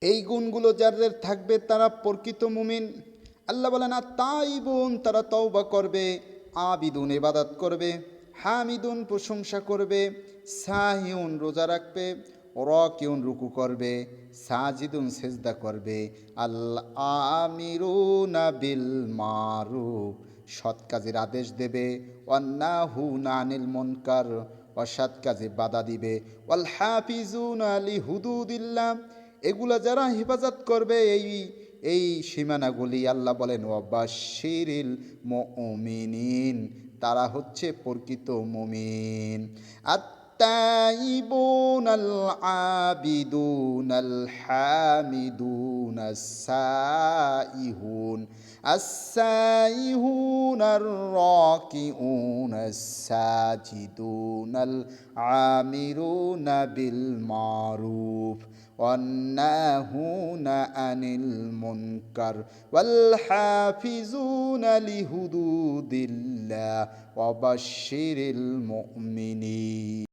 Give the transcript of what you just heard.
এই গুণগুলো যাদের থাকবে তারা প্রকৃত মুমিন। আল্লাহ বলেন আত-তাইবুন, তারা তওবা করবে, আবিদুন ইবাদত করবে, হামিদুন প্রশংসা করবে, সাহিউন রোজা রাখবে, রাকিউন রুকু করবে, সাজিদুন সেজদা করবে, আল আমিরুনা বিল মারুফ সৎ কাজের আদেশ দেবে, ওয়ান্নাহুনা আনিল মুনকার অসৎ কাজে বাধা দিবে, ওয়াল হাফিজুনা লিহুদুদিল্লাহ এগুলা যারা হেফাজত করবে এই সীমানাগুলি, আল্লাহ বলেন ওয়াবাশশিরিল মুমিনিন, তারা হচ্ছে প্রকৃত মুমিন। আত-তাইবুন আল আবিদুন আল হামিদুন আস-সাইহুন السائحون الراكعون الساجدون العامرون بالمعروف والناهون عن المنكر والحافظون لحدود الله وبشر المؤمنين